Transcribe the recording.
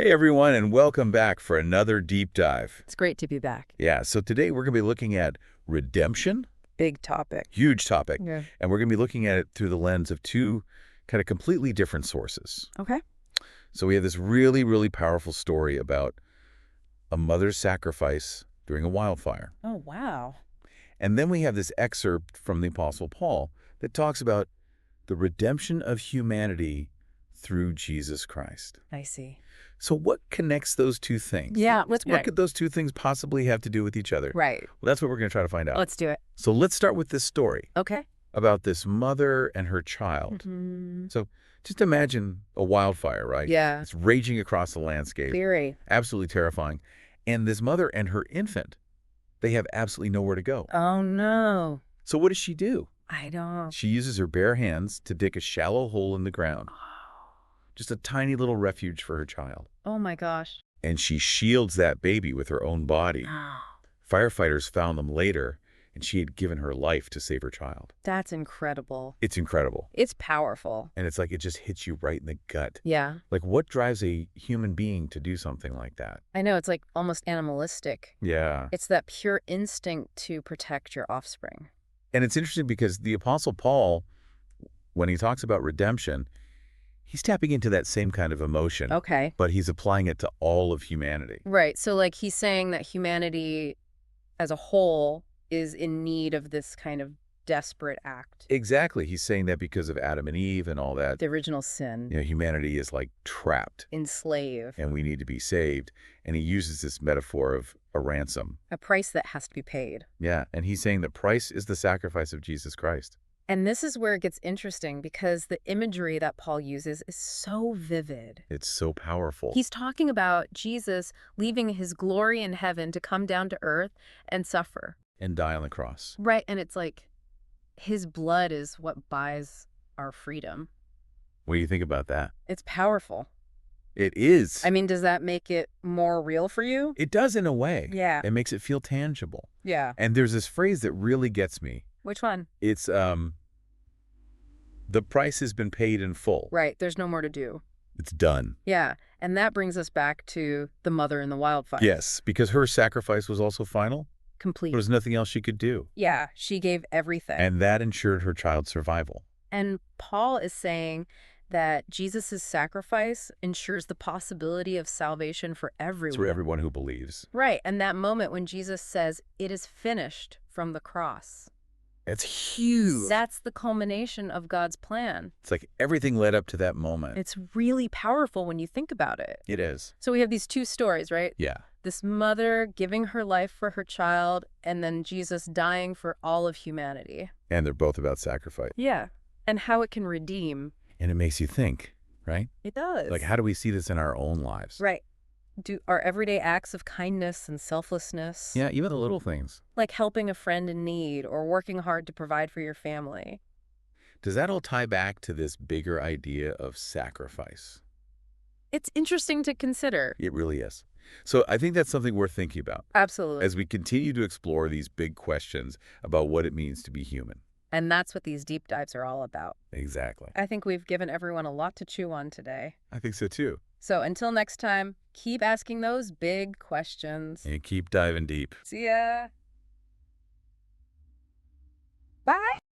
Hey everyone, and welcome back for another deep dive. It's great to be back. Yeah, so today we're going to be looking at redemption, Big topic. huge topic, Yeah. and we're going to be looking at it through the lens of two kind of completely different sources. Okay. So we have this really, really powerful story about a mother's sacrifice during a wildfire. Oh, wow. And then we have this excerpt from the Apostle Paul that talks about the redemption of humanity through Jesus Christ. I see. So what connects those two things? Yeah, let's What could those two things possibly have to do with each other? Right. Well, that's what we're going to try to find out. Let's do it. So let's start with this story Okay. about this mother and her child. Mm-hmm. So just imagine a wildfire, right? Yeah. It's raging across the landscape. Theory. Absolutely terrifying. And this mother and her infant, they have absolutely nowhere to go. Oh, no. So what does she do? I don't. She uses her bare hands to dig a shallow hole in the ground. Just a tiny little refuge for her child. Oh, my gosh. And she shields that baby with her own body. Firefighters found them later, and she had given her life to save her child. That's incredible. It's incredible. It's powerful. And it's like it just hits you right in the gut. Yeah. Like, what drives a human being to do something like that? I know. It's like almost animalistic. Yeah. It's that pure instinct to protect your offspring. And it's interesting because the Apostle Paul, when he talks about redemption, he's tapping into that same kind of emotion. Okay. But he's applying it to all of humanity. Right. So, like, he's saying that humanity as a whole is in need of this kind of desperate act. Exactly. He's saying that because of Adam and Eve and all that, The original sin. humanity is like trapped Enslave. and we need to be saved. And he uses this metaphor of a ransom. A price that has to be paid. Yeah. And he's saying the price is the sacrifice of Jesus Christ. And this is where it gets interesting because the imagery that Paul uses is so vivid. It's so powerful. He's talking about Jesus leaving his glory in heaven to come down to earth and suffer. And die on the cross. Right. And it's like his blood is what buys our freedom. What do you think about that? It's powerful. It is. I mean, does that make it more real for you? It does in a way. Yeah. It makes it feel tangible. Yeah. And there's this phrase that really gets me. Which one? It's, the price has been paid in full. Right. There's no more to do. It's done. Yeah. And that brings us back to the mother in the wildfire. Yes, because her sacrifice was also final. Complete. There was nothing else she could do. Yeah. She gave everything. And that ensured her child's survival. And Paul is saying that Jesus' sacrifice ensures the possibility of salvation for everyone. It's for everyone who believes. Right. And that moment when Jesus says, "It is finished," from the cross. It's huge. That's the culmination of God's plan. It's like everything led up to that moment. It's really powerful when you think about it. It is. So we have these two stories, right? Yeah. This mother giving her life for her child, and then Jesus dying for all of humanity. And they're both about sacrifice. Yeah. And how it can redeem. And it makes you think, right? It does. Like, how do we see this in our own lives? Right. Do our everyday acts of kindness and selflessness. Yeah, even the little things. Like helping a friend in need or working hard to provide for your family. Does that all tie back to this bigger idea of sacrifice? It's interesting to consider. It really is. So I think that's something worth thinking about Absolutely. as we continue to explore these big questions about what it means to be human. And that's what these deep dives are all about. Exactly. I think we've given everyone a lot to chew on today. I think so too. So until next time, keep asking those big questions. And keep diving deep. See ya. Bye.